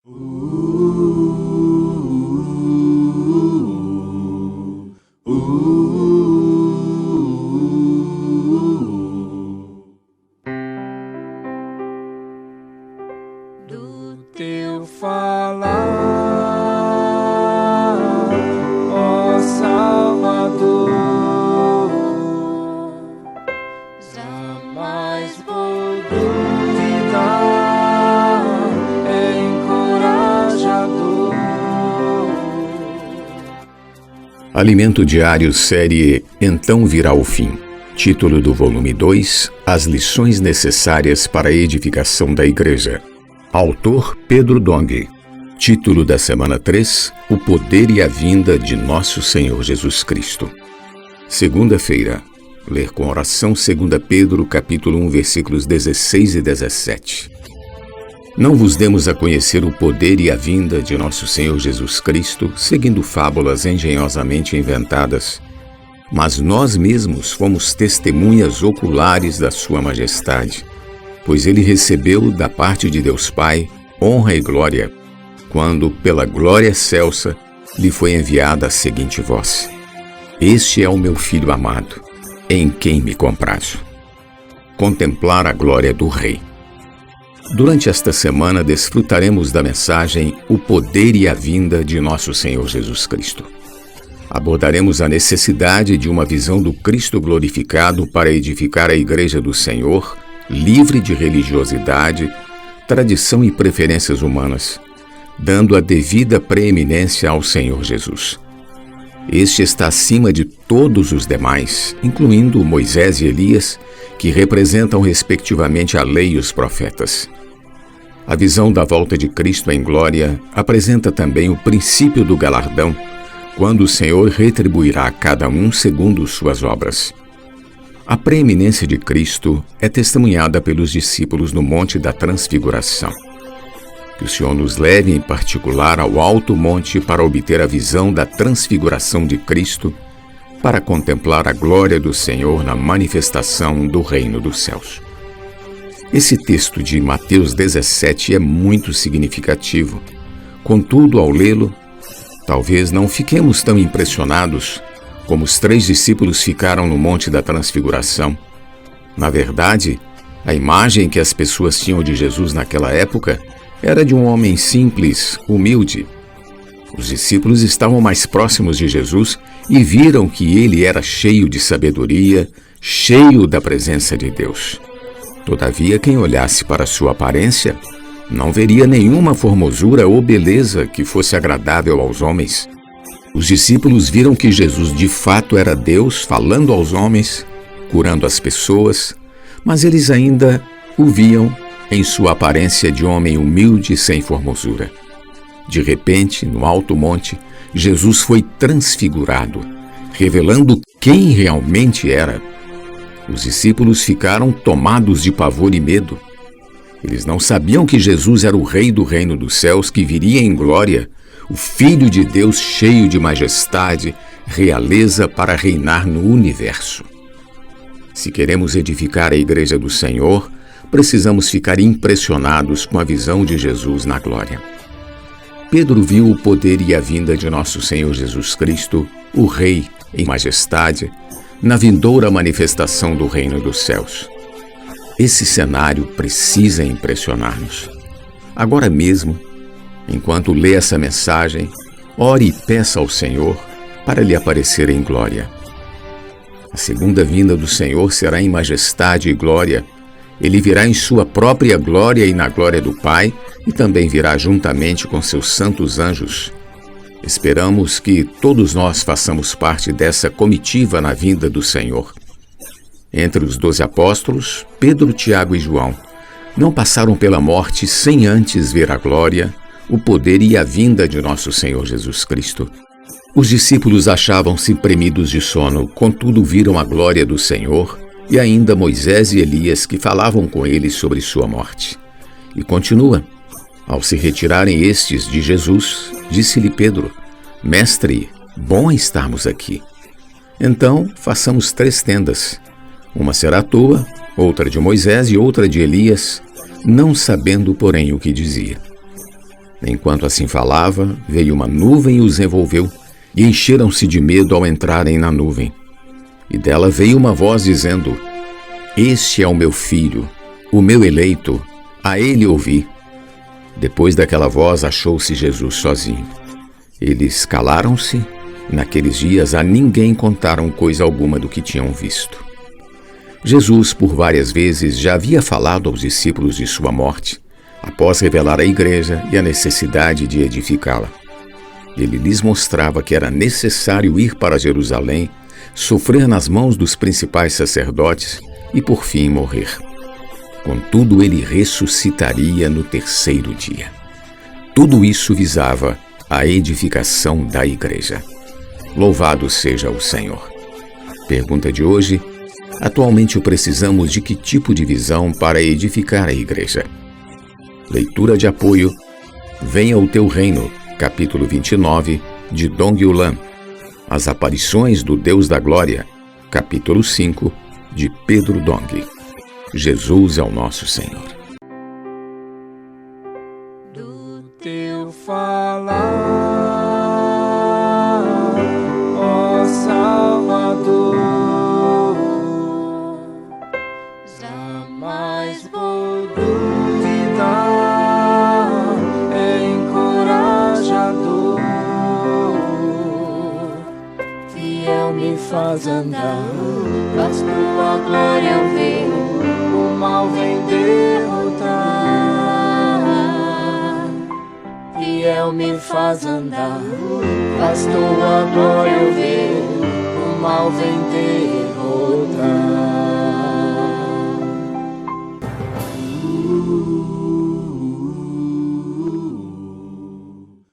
Do teu falar, ó Salvador, jamais vou duvidar, é encorajador. Alimento Diário, série Então Virá o Fim. Título do volume 2, As lições necessárias para a edificação da igreja. Autor Pedro Dong. Título da semana 3, O poder e a vinda de nosso Senhor Jesus Cristo. Segunda-feira. Ler com oração 2 Pedro, capítulo 1, versículos 16 e 17. Não vos demos a conhecer o poder e a vinda de nosso Senhor Jesus Cristo, seguindo fábulas engenhosamente inventadas, mas nós mesmos fomos testemunhas oculares da sua majestade, pois ele recebeu da parte de Deus Pai honra e glória, quando, pela glória excelsa, lhe foi enviada a seguinte voz: Este é o meu Filho amado, em quem me comprazo. Contemplar a glória do Rei. Durante esta semana, desfrutaremos da mensagem O poder e a vinda de nosso Senhor Jesus Cristo. Abordaremos a necessidade de uma visão do Cristo glorificado para edificar a Igreja do Senhor, livre de religiosidade, tradição e preferências humanas, dando a devida preeminência ao Senhor Jesus. Este está acima de todos os demais, incluindo Moisés e Elias, que representam respectivamente a lei e os profetas. A visão da volta de Cristo em glória apresenta também o princípio do galardão, quando o Senhor retribuirá a cada um segundo suas obras. A preeminência de Cristo é testemunhada pelos discípulos no Monte da Transfiguração. Que o Senhor nos leve em particular ao alto monte para obter a visão da transfiguração de Cristo, para contemplar a glória do Senhor na manifestação do reino dos céus. Esse texto de Mateus 17 é muito significativo. Contudo, ao lê-lo, talvez não fiquemos tão impressionados como os 3 discípulos ficaram no Monte da Transfiguração. Na verdade, a imagem que as pessoas tinham de Jesus naquela época era de um homem simples, humilde. Os discípulos estavam mais próximos de Jesus e viram que ele era cheio de sabedoria, cheio da presença de Deus. Todavia, quem olhasse para sua aparência não veria nenhuma formosura ou beleza que fosse agradável aos homens. Os discípulos viram que Jesus de fato era Deus falando aos homens, curando as pessoas, mas eles ainda o viam em sua aparência de homem humilde e sem formosura. De repente, no alto monte, Jesus foi transfigurado, revelando quem realmente era. Os discípulos ficaram tomados de pavor e medo. Eles não sabiam que Jesus era o Rei do reino dos céus que viria em glória, o Filho de Deus cheio de majestade, realeza para reinar no universo. Se queremos edificar a Igreja do Senhor, precisamos ficar impressionados com a visão de Jesus na glória. Pedro viu o poder e a vinda de nosso Senhor Jesus Cristo, o Rei em majestade, na vindoura manifestação do reino dos céus. Esse cenário precisa impressionar-nos. Agora mesmo, enquanto lê essa mensagem, ore e peça ao Senhor para lhe aparecer em glória. A segunda vinda do Senhor será em majestade e glória. Ele virá em sua própria glória e na glória do Pai, e também virá juntamente com seus santos anjos. Esperamos que todos nós façamos parte dessa comitiva na vinda do Senhor. Entre os 12 apóstolos, Pedro, Tiago e João não passaram pela morte sem antes ver a glória, o poder e a vinda de nosso Senhor Jesus Cristo. Os discípulos achavam-se premidos de sono, contudo viram a glória do Senhor, e ainda Moisés e Elias que falavam com eles sobre sua morte. E continua: ao se retirarem estes de Jesus, disse-lhe Pedro: Mestre, bom é estarmos aqui. Então façamos 3 tendas. Uma será tua, outra de Moisés e outra de Elias, não sabendo, porém, o que dizia. Enquanto assim falava, veio uma nuvem e os envolveu, e encheram-se de medo ao entrarem na nuvem. E dela veio uma voz dizendo: Este é o meu filho, o meu eleito, a ele ouvi. Depois daquela voz achou-se Jesus sozinho. Eles calaram-se, e naqueles dias a ninguém contaram coisa alguma do que tinham visto. Jesus, por várias vezes, já havia falado aos discípulos de sua morte, após revelar a igreja e a necessidade de edificá-la. Ele lhes mostrava que era necessário ir para Jerusalém, sofrer nas mãos dos principais sacerdotes e, por fim, morrer. Contudo, ele ressuscitaria no terceiro dia. Tudo isso visava a edificação da igreja. Louvado seja o Senhor. Pergunta de hoje: atualmente precisamos de que tipo de visão para edificar a igreja? Leitura de apoio: Venha o Teu Reino, capítulo 29, de Dong Yulan. As aparições do Deus da Glória, capítulo 5, de Pedro Dong. Jesus é o nosso Senhor. Do Teu falar, ó Salvador, jamais vou duvidar, é encorajador, fiel me faz andar, faz Tua glória eu ver, o mal vem derrotar. Fiel me faz andar, faz Tua glória eu ver, o mal vem derrotar.